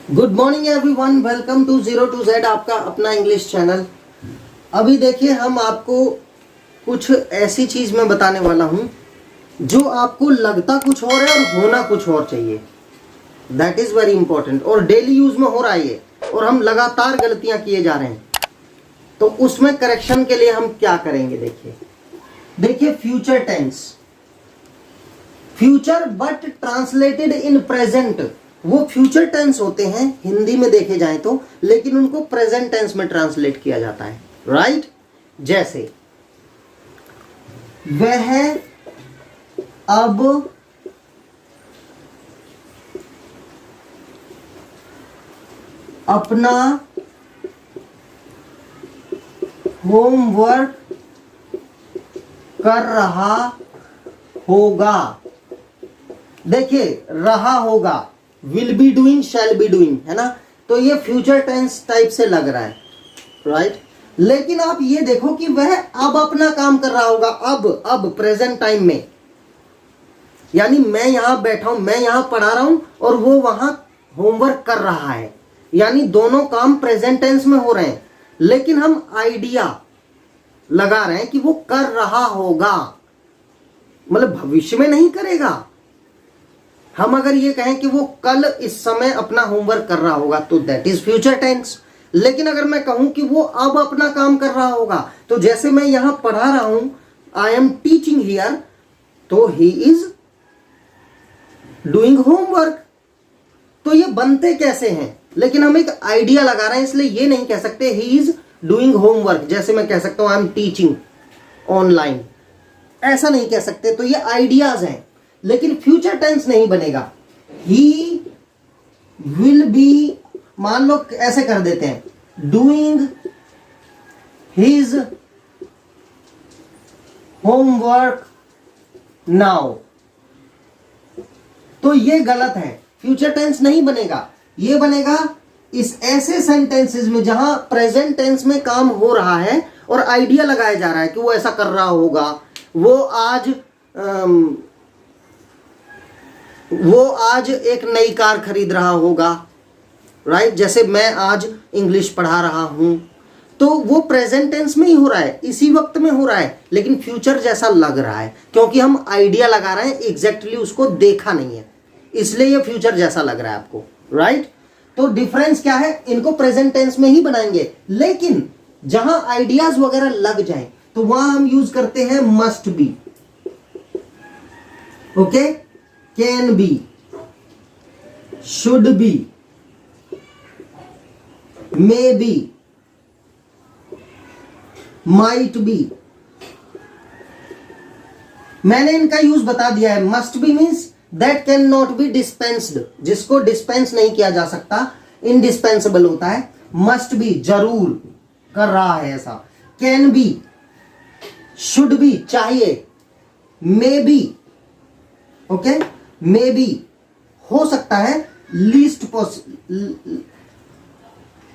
Good morning everyone, welcome to zero to Z, आपका अपना English channel. अभी देखिए, हम आपको कुछ ऐसी चीज मैं बताने वाला हूं जो आपको लगता कुछ और है और होना कुछ और चाहिए। दैट इज वेरी इंपॉर्टेंट और डेली यूज में हो रहा है ये, और हम लगातार गलतियां किए जा रहे हैं। तो उसमें करेक्शन के लिए हम क्या करेंगे, देखिए future tense, future but translated in present. वो फ्यूचर टेंस होते हैं हिंदी में देखे जाए तो, लेकिन उनको प्रेजेंट टेंस में ट्रांसलेट किया जाता है, राइट। जैसे वह अब अपना होमवर्क कर रहा होगा। देखिए, रहा होगा, will be doing, shall be doing, है ना। तो ये फ्यूचर टेंस टाइप से लग रहा है, राइट। लेकिन आप ये देखो कि वह अब अपना काम कर रहा होगा, अब प्रेजेंट टाइम में, यानी मैं यहां बैठा हूं, मैं यहां पढ़ा रहा हूं और वो वहां होमवर्क कर रहा है, यानी दोनों काम प्रेजेंट टेंस में हो रहे हैं। लेकिन हम आइडिया लगा रहे हैं कि वो कर रहा होगा, मतलब भविष्य में नहीं करेगा। हम अगर ये कहें कि वो कल इस समय अपना होमवर्क कर रहा होगा तो दैट इज फ्यूचर टेंस। लेकिन अगर मैं कहूं कि वो अब अपना काम कर रहा होगा, तो जैसे मैं यहां पढ़ा रहा हूं, आई एम टीचिंग हियर, तो ही इज डूइंग होमवर्क। तो ये बनते कैसे हैं, लेकिन हम एक आइडिया लगा रहे हैं, इसलिए ये नहीं कह सकते ही इज डूइंग होमवर्क। जैसे मैं कह सकता हूं आई एम टीचिंग ऑनलाइन, ऐसा नहीं कह सकते। तो ये आइडियाज हैं, लेकिन फ्यूचर टेंस नहीं बनेगा। ही विल बी, मान लो ऐसे कर देते हैं, डूइंग हिज होमवर्क नाउ। तो ये गलत है, फ्यूचर टेंस नहीं बनेगा। ये बनेगा इस ऐसे सेंटेंसेस में जहां प्रेजेंट टेंस में काम हो रहा है और आइडिया लगाया जा रहा है कि वो ऐसा कर रहा होगा, वो आज एक नई कार खरीद रहा होगा, राइट। जैसे मैं आज इंग्लिश पढ़ा रहा हूं, तो वो प्रेजेंट टेंस में ही हो रहा है, इसी वक्त में हो रहा है, लेकिन फ्यूचर जैसा लग रहा है क्योंकि हम आइडिया लगा रहे हैं, एग्जैक्टली उसको देखा नहीं है, इसलिए ये फ्यूचर जैसा लग रहा है आपको, राइट। तो डिफरेंस क्या है, इनको प्रेजेंट टेंस में ही बनाएंगे, लेकिन जहां आइडियाज वगैरह लग जाए तो वहां हम यूज करते हैं must be, okay, can be, should be, may be, might be. मैंने इनका यूज बता दिया है। Must B means that can not be dispensed, जिसको डिस्पेंस नहीं किया जा सकता, इनडिस्पेंसेबल होता है। मस्ट बी, जरूर कर रहा है ऐसा। कैन बी, शुड बी, चाहिए। May be, okay, may be हो सकता है।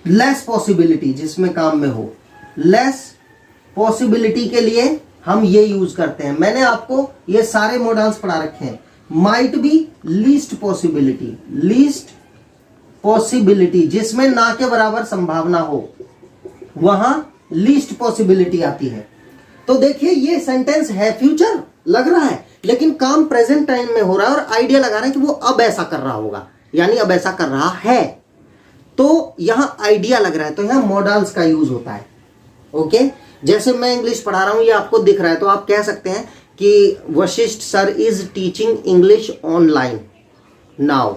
लेस पॉसिबिलिटी, जिसमें काम में हो, लेस पॉसिबिलिटी के लिए हम ये यूज करते हैं। मैंने आपको ये सारे मॉडल्स पढ़ा रखे हैं। Might be, least possibility, least possibility जिसमें ना के बराबर संभावना हो, वहां लीस्ट पॉसिबिलिटी आती है। तो देखिए, ये सेंटेंस है, फ्यूचर लग रहा है, लेकिन काम प्रेजेंट टाइम में हो रहा है और आइडिया लगा रहे हैं कि वो अब ऐसा कर रहा होगा, यानी अब ऐसा कर रहा है। तो यहां आइडिया लग रहा है, तो यहां मॉडल्स का यूज होता है, ओके। जैसे मैं इंग्लिश पढ़ा रहा हूं, ये आपको दिख रहा है, तो आप कह सकते हैं कि Vashishtha sir is teaching English online now.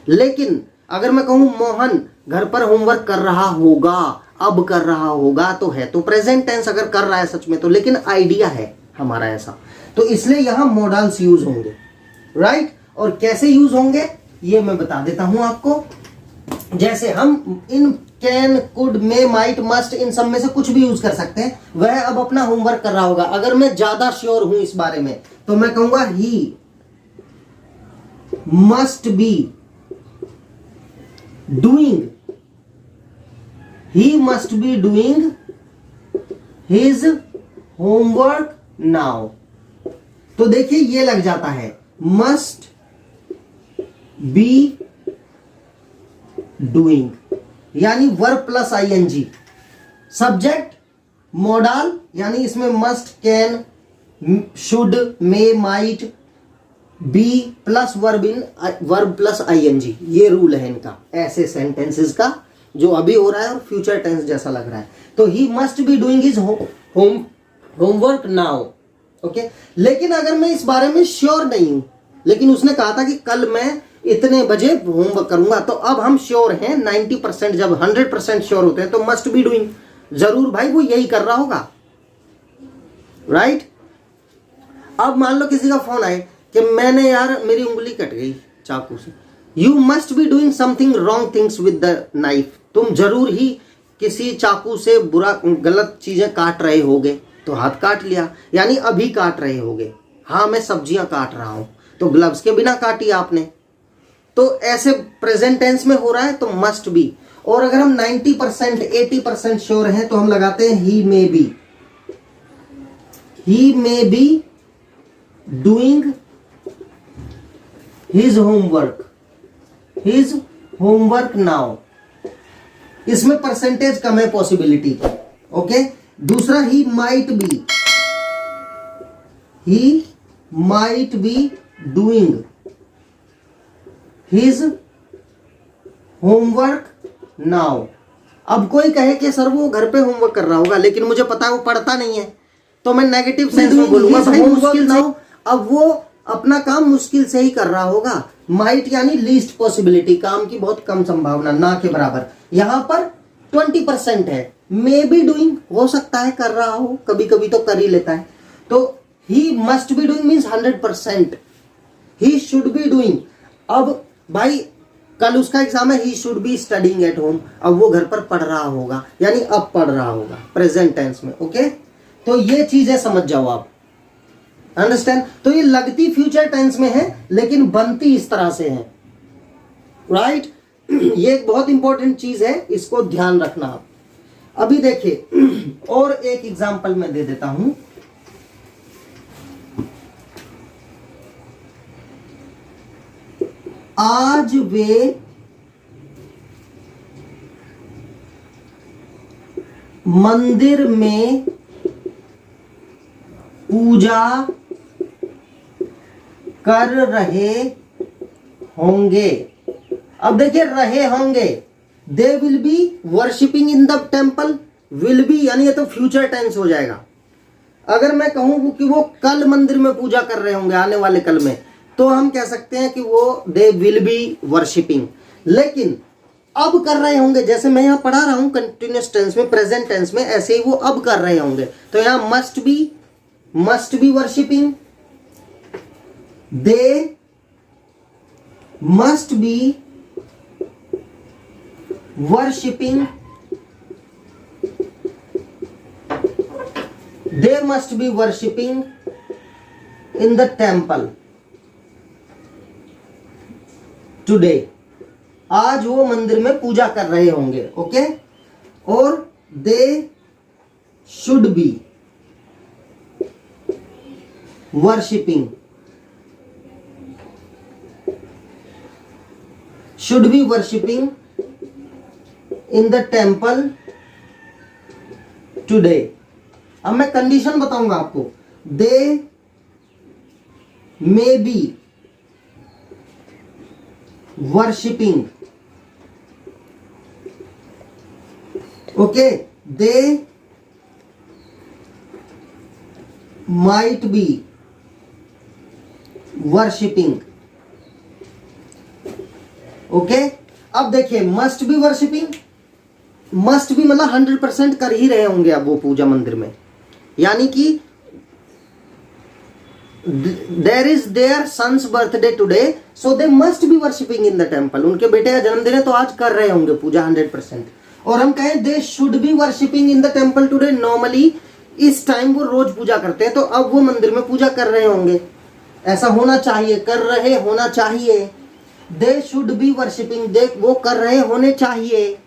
लेकिन अगर मैं कहूं मोहन घर पर होमवर्क कर रहा होगा, अब कर रहा होगा, तो है तो प्रेजेंट टेंस अगर कर रहा है सच में तो, लेकिन आइडिया है हमारा ऐसा, तो इसलिए यहां मॉडल्स यूज होंगे, राइट। और कैसे यूज होंगे ये मैं बता देता हूं आपको। जैसे हम इन can, could, may, might, must, इन सब में से कुछ भी यूज कर सकते हैं। वह अब अपना होमवर्क कर रहा होगा, अगर मैं ज्यादा श्योर हूं इस बारे में तो मैं कहूंगा he must be doing, he must be doing his homework now. तो देखिए, ये लग जाता है, मस्ट बी डूइंग, यानी verb plus ING, subject modal, यानी इसमें must, can, should, may, might, be plus verb plus ING. ये रूल है इनका ऐसे सेंटेंसेस का जो अभी हो रहा है और फ्यूचर टेंस जैसा लग रहा है। तो ही must be doing his homework now. Okay, लेकिन अगर मैं इस बारे में श्योर नहीं हूं, लेकिन उसने कहा था कि कल मैं इतने बजे होमवर्क करूंगा, तो अब हम श्योर हैं 90%। जब 100% श्योर होते हैं तो मस्ट बी डूइंग, जरूर भाई वो यही कर रहा होगा, राइट। अब मान लो किसी का फोन आए कि मैंने यार मेरी उंगली कट गई चाकू से, you must be doing something wrong things with the knife, तुम जरूर ही किसी चाकू से गलत चीजें काट रहे होगे, तो हाथ काट लिया, यानी अभी काट रहे होगे। हाँ मैं सब्जियां काट रहा हूं, तो ग्लव्स के बिना काटी आपने, तो ऐसे प्रेजेंट टेंस में हो रहा है तो मस्ट बी। और अगर हम 90% 80% श्योर हैं तो हम लगाते हैं he may be doing his homework now. इसमें परसेंटेज कम है पॉसिबिलिटी की। ओके, दूसरा he might be doing his homework now. अब कोई कहे कि सर वो घर पे होमवर्क कर रहा होगा, लेकिन मुझे पता है वो पढ़ता नहीं है, तो मैं नेगेटिव सेंस में बोलूंगा भाई मुश्किल से, अब वो अपना काम मुश्किल से ही कर रहा होगा। माइट यानी लीस्ट पॉसिबिलिटी, काम की बहुत कम संभावना, ना के बराबर। यहां पर 20% है। मे बी डूइंग, हो सकता है कर रहा हो, कभी कभी तो कर ही लेता है। तो ही must be doing means 100%। He should be doing, अब भाई कल उसका एग्जाम है, he should be studying at home, अब वो घर पर पढ़ रहा होगा, यानी अब पढ़ रहा होगा प्रेजेंट टेंस में। ओके, तो ये चीजें समझ जाओ आप, अंडरस्टैंड। तो ये लगती फ्यूचर टेंस में है लेकिन बनती इस तरह से है, राइट। ये एक बहुत इंपॉर्टेंट चीज है, इसको ध्यान रखना आप। अभी देखिए और एक एग्जांपल मैं दे देता हूं। आज वे मंदिर में पूजा कर रहे होंगे। अब देखिए रहे होंगे, they will be worshipping in the temple, will be यानी ये तो फ्यूचर टेंस हो जाएगा। अगर मैं कहूं कि वो कल मंदिर में पूजा कर रहे होंगे, आने वाले कल में, तो हम कह सकते हैं कि वो दे विल बी वर्शिपिंग। लेकिन अब कर रहे होंगे, जैसे मैं यहां पढ़ा रहा हूं कंटिन्यूअस टेंस में, प्रेजेंट टेंस में, ऐसे ही वो अब कर रहे होंगे, तो यहां must be worshipping, they must be worshipping, they must be worshipping in the temple today, आज वो मंदिर में पूजा कर रहे होंगे। ओके, और they should be worshipping, in the temple today। अब मैं कंडीशन बताऊंगा आपको, they may be worshipping, okay, they might be worshipping. Okay, अब देखिए must be worshipping, must be मतलब 100% कर ही रहे होंगे अब वो पूजा मंदिर में, यानी कि there is their son's birthday today, so they must be worshipping in the temple. उनके बेटे का जन्मदिन है तो आज कर रहे होंगे पूजा 100%। और हम कहें दे should be worshipping in the temple today, normally इस टाइम वो रोज पूजा करते हैं, तो अब वो मंदिर में पूजा कर रहे होंगे, ऐसा होना चाहिए, कर रहे होना चाहिए। They should be worshipping, they वो कर रहे होने चाहिए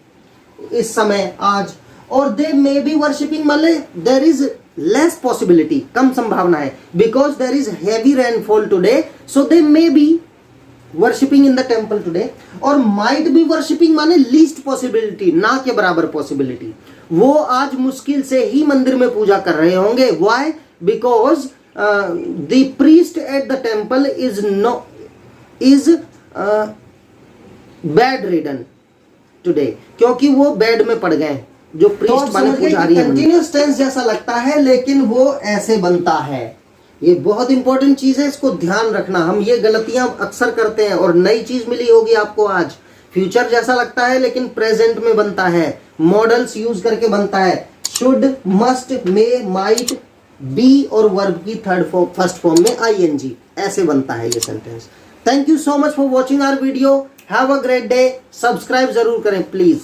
इस समय आज। और दे मे बी वर्शिपिंग मतलब देयर इज लेस पॉसिबिलिटी, कम संभावना है, because there is heavy rainfall today, so they may be worshipping in the temple today. और माइट बी वर्शिपिंग माने लीस्ट पॉसिबिलिटी, ना के बराबर पॉसिबिलिटी। वो आज मुश्किल से ही मंदिर में पूजा कर रहे होंगे। Why? Because the priest at the temple is bed ridden today, क्योंकि वो बेड में पड़ गए जो प्रीस्ट माने पुजारी है। कंटिन्यूअस टेंस जैसा लगता है लेकिन वो ऐसे बनता है। ये बहुत इंपॉर्टेंट चीज है, इसको ध्यान रखना। हम ये गलतियां अक्सर करते हैं। और नई चीज मिली होगी आपको आज, फ्यूचर जैसा लगता है लेकिन प्रेजेंट में बनता है, मॉडल्स यूज करके बनता है। Should, must, may, might, be और वर्ब की फर्स्ट फॉर्म में आईएनजी, ऐसे बनता है ये sentence. Thank you so much for watching our video. Have a great day. Subscribe जरूर करें प्लीज।